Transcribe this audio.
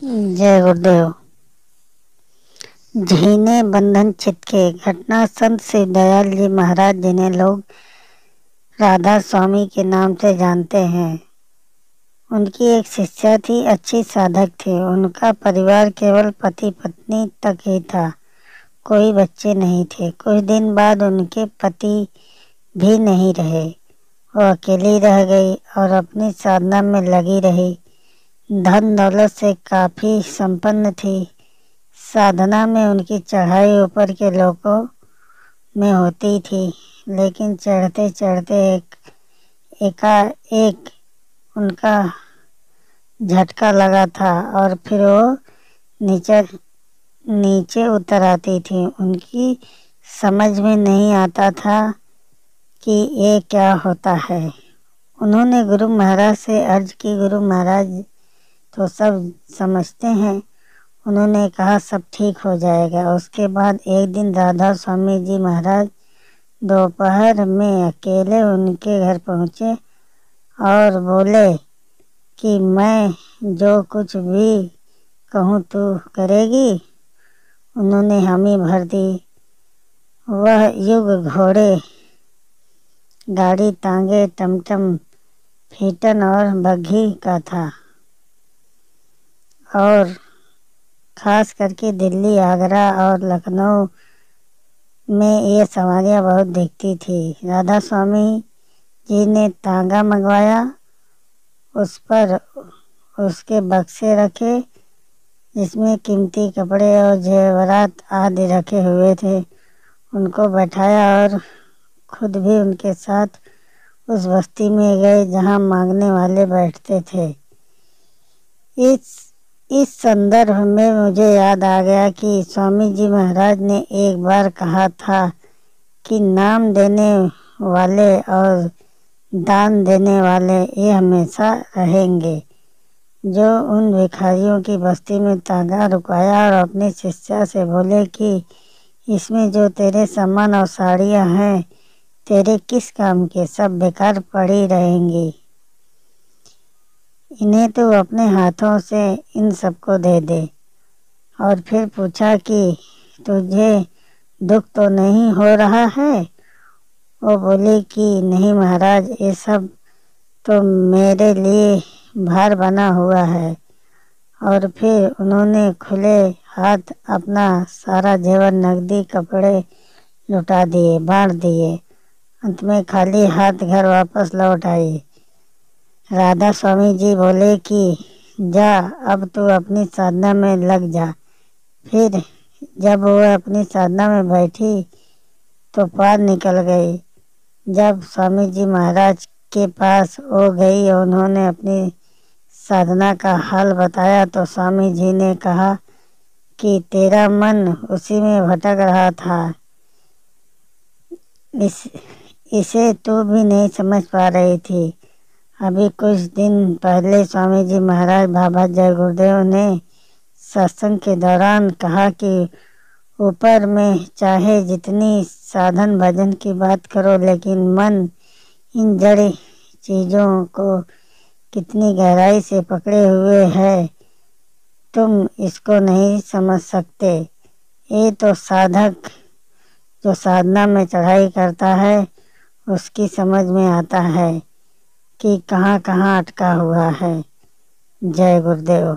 जय गुरुदेव। झीने बंधन चित्त के घटना संत श्री दयाल जी महाराज जिन्हें लोग राधा स्वामी के नाम से जानते हैं, उनकी एक शिष्या थी, अच्छी साधक थी। उनका परिवार केवल पति पत्नी तक ही था, कोई बच्चे नहीं थे। कुछ दिन बाद उनके पति भी नहीं रहे, वो अकेली रह गई और अपनी साधना में लगी रही। धन दौलत से काफी संपन्न थी। साधना में उनकी चढ़ाई ऊपर के लोगों में होती थी, लेकिन चढ़ते चढ़ते एकाएक उनका झटका लगा था और फिर वो नीचे उतर आती थी। उनकी समझ में नहीं आता था कि ये क्या होता है। उन्होंने गुरु महाराज से अर्ज की, गुरु महाराज तो सब समझते हैं। उन्होंने कहा सब ठीक हो जाएगा। उसके बाद एक दिन राधा स्वामी जी महाराज दोपहर में अकेले उनके घर पहुँचे और बोले कि मैं जो कुछ भी कहूँ तू करेगी। उन्होंने हामी भर दी। वह युग घोड़े, गाड़ी, तांगे, टमटम, फीटन और बग्घी का था और खास करके दिल्ली, आगरा और लखनऊ में ये सवारियाँ बहुत दिखती थी। राधा स्वामी जी ने तांगा मंगवाया, उस पर उसके बक्से रखे जिसमें कीमती कपड़े और जेवरात आदि रखे हुए थे। उनको बैठाया और खुद भी उनके साथ उस बस्ती में गए जहाँ मांगने वाले बैठते थे। इस संदर्भ में मुझे याद आ गया कि स्वामी जी महाराज ने एक बार कहा था कि नाम देने वाले और दान देने वाले ये हमेशा रहेंगे। जो उन भिखारियों की बस्ती में तांगा रुकाया और अपनी शिष्या से बोले कि इसमें जो तेरे सामान और साड़ियाँ हैं तेरे किस काम के, सब बेकार पड़ी रहेंगी। इन्हें तो अपने हाथों से इन सबको दे दे। और फिर पूछा कि तुझे दुख तो नहीं हो रहा है। वो बोली कि नहीं महाराज, ये सब तो मेरे लिए भार बना हुआ है। और फिर उन्होंने खुले हाथ अपना सारा जेवर, नकदी, कपड़े लुटा दिए, बांट दिए। अंत में खाली हाथ घर वापस लौट आई। राधा स्वामी जी बोले कि जा, अब तू अपनी साधना में लग जा। फिर जब वह अपनी साधना में बैठी तो पार निकल गई। जब स्वामी जी महाराज के पास वो गई और उन्होंने अपनी साधना का हाल बताया तो स्वामी जी ने कहा कि तेरा मन उसी में भटक रहा था, इसे तू भी नहीं समझ पा रही थी। अभी कुछ दिन पहले स्वामी जी महाराज बाबा जय गुरुदेव ने सत्संग के दौरान कहा कि ऊपर में चाहे जितनी साधन भजन की बात करो, लेकिन मन इन जड़ चीज़ों को कितनी गहराई से पकड़े हुए है, तुम इसको नहीं समझ सकते। ये तो साधक जो साधना में चढ़ाई करता है उसकी समझ में आता है कि कहाँ कहाँ अटका हुआ है। जय गुरुदेव।